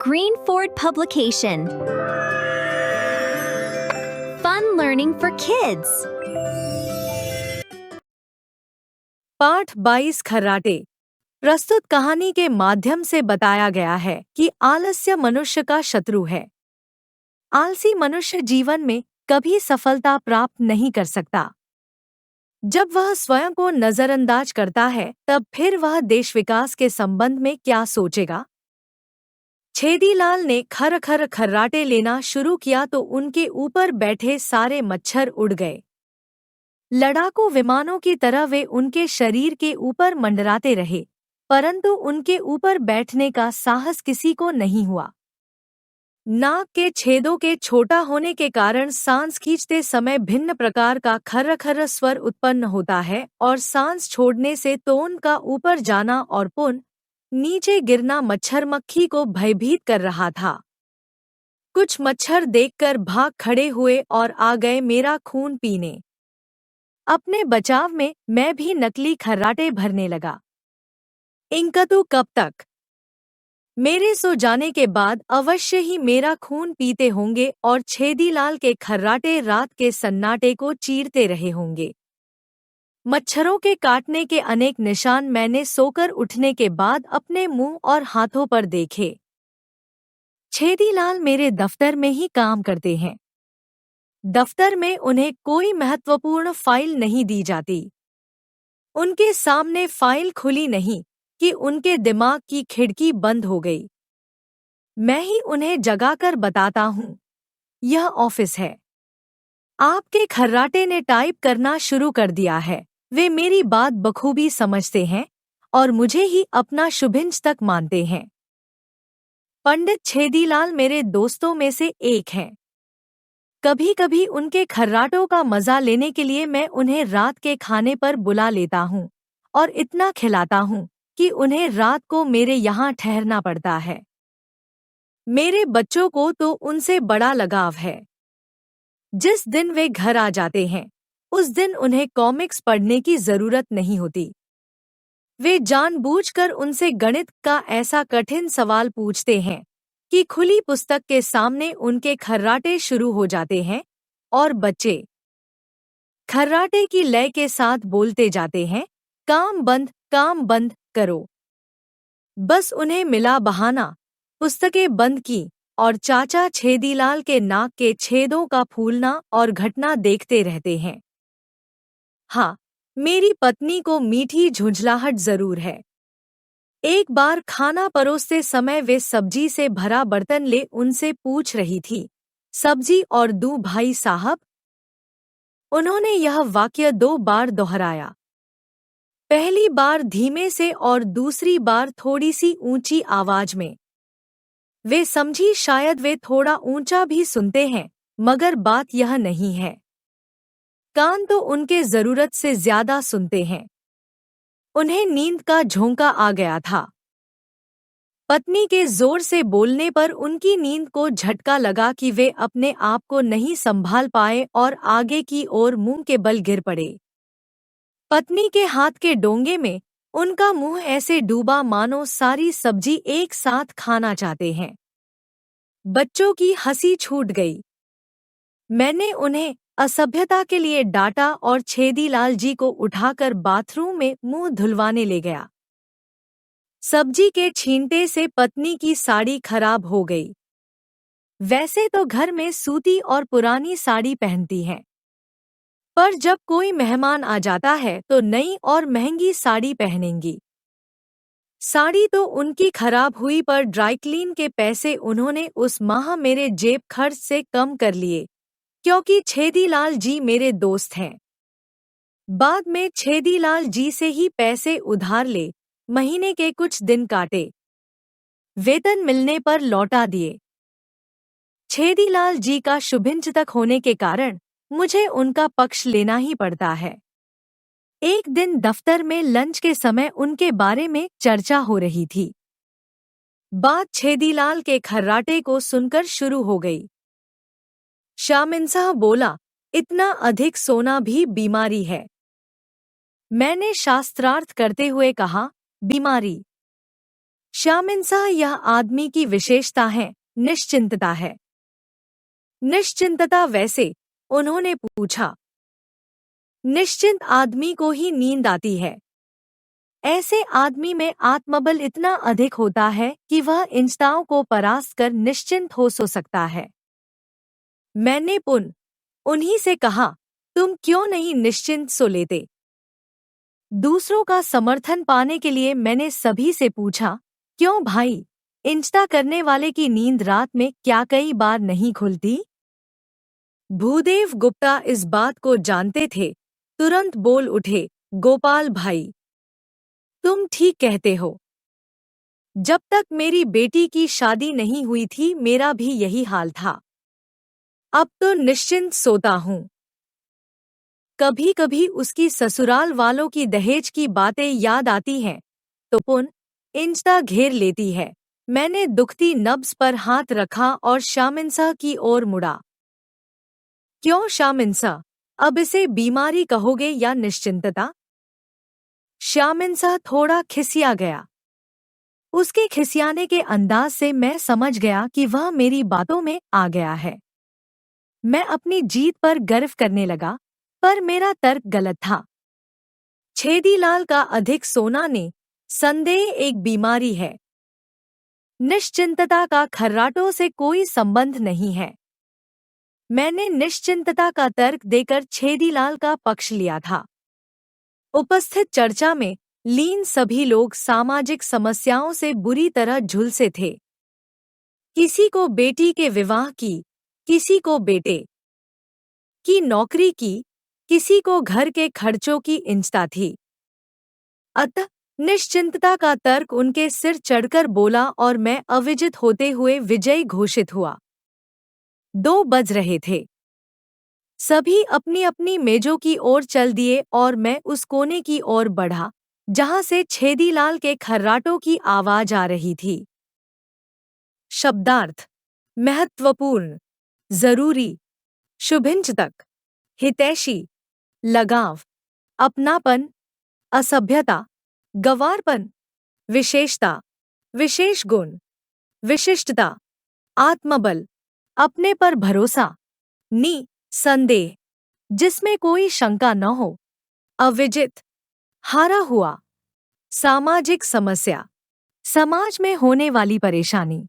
Greenford Publication. Fun learning for kids. पाठ 22 खर्राटे। प्रस्तुत कहानी के माध्यम से बताया गया है कि आलस्य मनुष्य का शत्रु है। आलसी मनुष्य जीवन में कभी सफलता प्राप्त नहीं कर सकता। जब वह स्वयं को नजरअंदाज करता है तब फिर वह देश विकास के संबंध में क्या सोचेगा। छेदीलाल ने खर खर खर्राटे लेना शुरू किया तो उनके ऊपर बैठे सारे मच्छर उड़ गए। लड़ाकू विमानों की तरह वे उनके शरीर के ऊपर मंडराते रहे, परंतु उनके ऊपर बैठने का साहस किसी को नहीं हुआ। नाक के छेदों के छोटा होने के कारण सांस खींचते समय भिन्न प्रकार का खर्र खर्र स्वर उत्पन्न होता है और सांस छोड़ने से तोन का ऊपर जाना और पुन नीचे गिरना मच्छरमक्खी को भयभीत कर रहा था। कुछ मच्छर देखकर भाग खड़े हुए और आ गए मेरा खून पीने। अपने बचाव में मैं भी नकली खर्राटे भरने लगा। इंकतु कब तक? मेरे सो जाने के बाद अवश्य ही मेरा खून पीते होंगे और छेदीलाल के खर्राटे रात के सन्नाटे को चीरते रहे होंगे। मच्छरों के काटने के अनेक निशान मैंने सोकर उठने के बाद अपने मुंह और हाथों पर देखे। छेदीलाल मेरे दफ्तर में ही काम करते हैं। दफ्तर में उन्हें कोई महत्वपूर्ण फाइल नहीं दी जाती। उनके सामने फाइल खुली नहीं कि उनके दिमाग की खिड़की बंद हो गई। मैं ही उन्हें जगाकर बताता हूँ, यह ऑफिस है। आपके खर्राटे ने टाइप करना शुरू कर दिया है। वे मेरी बात बखूबी समझते हैं और मुझे ही अपना शुभिंज तक मानते हैं। पंडित छेदीलाल मेरे दोस्तों में से एक हैं। कभी कभी उनके खर्राटों का मजा लेने के लिए मैं उन्हें रात के खाने पर बुला लेता हूँ और इतना खिलाता हूँ कि उन्हें रात को मेरे यहाँ ठहरना पड़ता है। मेरे बच्चों को तो उनसे बड़ा लगाव है। जिस दिन वे घर आ जाते हैं उस दिन उन्हें कॉमिक्स पढ़ने की जरूरत नहीं होती। वे जानबूझकर उनसे गणित का ऐसा कठिन सवाल पूछते हैं कि खुली पुस्तक के सामने उनके खर्राटे शुरू हो जाते हैं और बच्चे खर्राटे की लय के साथ बोलते जाते हैं, काम बंद करो। बस उन्हें मिला बहाना, पुस्तकें बंद की और चाचा छेदीलाल के नाक के छेदों का फूलना और घटना देखते रहते हैं। हाँ, मेरी पत्नी को मीठी झुंझलाहट जरूर है। एक बार खाना परोसते समय वे सब्जी से भरा बर्तन ले उनसे पूछ रही थी, सब्जी और दूं भाई साहब? उन्होंने यह वाक्य 2 बार दोहराया। पहली बार धीमे से और दूसरी बार थोड़ी सी ऊंची आवाज में। वे समझी शायद वे थोड़ा ऊंचा भी सुनते हैं, मगर बात यह नहीं है। कान तो उनके जरूरत से ज्यादा सुनते हैं। उन्हें नींद का झोंका आ गया था। पत्नी के जोर से बोलने पर उनकी नींद को झटका लगा कि वे अपने आप को नहीं संभाल पाए और आगे की ओर मुंह के बल गिर पड़े। पत्नी के हाथ के डोंगे में उनका मुंह ऐसे डूबा मानो सारी सब्जी एक साथ खाना चाहते हैं। बच्चों की हंसी छूट गई। मैंने उन्हें असभ्यता के लिए डांटा और छेदीलाल जी को उठाकर बाथरूम में मुंह धुलवाने ले गया। सब्जी के छींटे से पत्नी की साड़ी खराब हो गई। वैसे तो घर में सूती और पुरानी साड़ी पहनती हैं, पर जब कोई मेहमान आ जाता है तो नई और महंगी साड़ी पहनेंगी। साड़ी तो उनकी खराब हुई पर ड्राई क्लीन के पैसे उन्होंने उस माह मेरे जेब खर्च से कम कर लिए, क्योंकि छेदीलाल जी मेरे दोस्त हैं। बाद में छेदीलाल जी से ही पैसे उधार ले महीने के कुछ दिन काटे, वेतन मिलने पर लौटा दिए। छेदीलाल जी का शुभिंजतक होने के कारण मुझे उनका पक्ष लेना ही पड़ता है। एक दिन दफ्तर में लंच के समय उनके बारे में चर्चा हो रही थी। बात छेदीलाल के खर्राटे को सुनकर शुरू हो गई। शामिंसाह बोला, इतना अधिक सोना भी बीमारी है। मैंने शास्त्रार्थ करते हुए कहा, बीमारी? शामिंसा यह आदमी की विशेषता है, निश्चिंतता है। निश्चिंतता वैसे? उन्होंने पूछा। निश्चिंत आदमी को ही नींद आती है। ऐसे आदमी में आत्मबल इतना अधिक होता है कि वह इंचताओं को परास्त कर निश्चिंत हो सो सकता है। मैंने उन्हीं से कहा, तुम क्यों नहीं निश्चिंत सो लेते? दूसरों का समर्थन पाने के लिए मैंने सभी से पूछा, क्यों भाई, इंचता करने वाले की नींद रात में क्या कई बार नहीं खुलती? भूदेव गुप्ता इस बात को जानते थे, तुरंत बोल उठे, गोपाल भाई, तुम ठीक कहते हो। जब तक मेरी बेटी की शादी नहीं हुई थी मेरा भी यही हाल था। अब तो निश्चिंत सोता हूँ। कभी कभी उसकी ससुराल वालों की दहेज की बातें याद आती हैं तो इंचता घेर लेती है। मैंने दुखती नब्ज पर हाथ रखा और शामिंसा की ओर मुड़ा। क्यों शामिंसा, अब इसे बीमारी कहोगे या निश्चिंतता? शामिंसा थोड़ा खिसिया गया। उसके खिसियाने के अंदाज से मैं समझ गया कि वह मेरी बातों में आ गया है। मैं अपनी जीत पर गर्व करने लगा, पर मेरा तर्क गलत था। छेदीलाल का अधिक सोना ने संदेह एक बीमारी है। निश्चिंतता का खर्राटों से कोई संबंध नहीं है। मैंने निश्चिंतता का तर्क देकर छेदीलाल का पक्ष लिया था। उपस्थित चर्चा में लीन सभी लोग सामाजिक समस्याओं से बुरी तरह झुलसे थे। किसी को बेटी के विवाह की, किसी को बेटे की नौकरी की, किसी को घर के खर्चों की इंचता थी। अतः निश्चिंतता का तर्क उनके सिर चढ़कर बोला और मैं अविजित होते हुए विजयी घोषित हुआ। 2 बज रहे थे। सभी अपनी अपनी मेजों की ओर चल दिए और मैं उस कोने की ओर बढ़ा जहां से छेदीलाल के खर्राटों की आवाज आ रही थी। शब्दार्थ: महत्वपूर्ण, जरूरी, शुभिंचतक, हितैषी, लगाव, अपनापन, असभ्यता, गंवारपन, विशेषता, विशेष गुण, विशिष्टता, आत्मबल, अपने पर भरोसा, संदेह, जिसमें कोई शंका न हो, अविजित, हारा हुआ, सामाजिक समस्या, समाज में होने वाली परेशानी।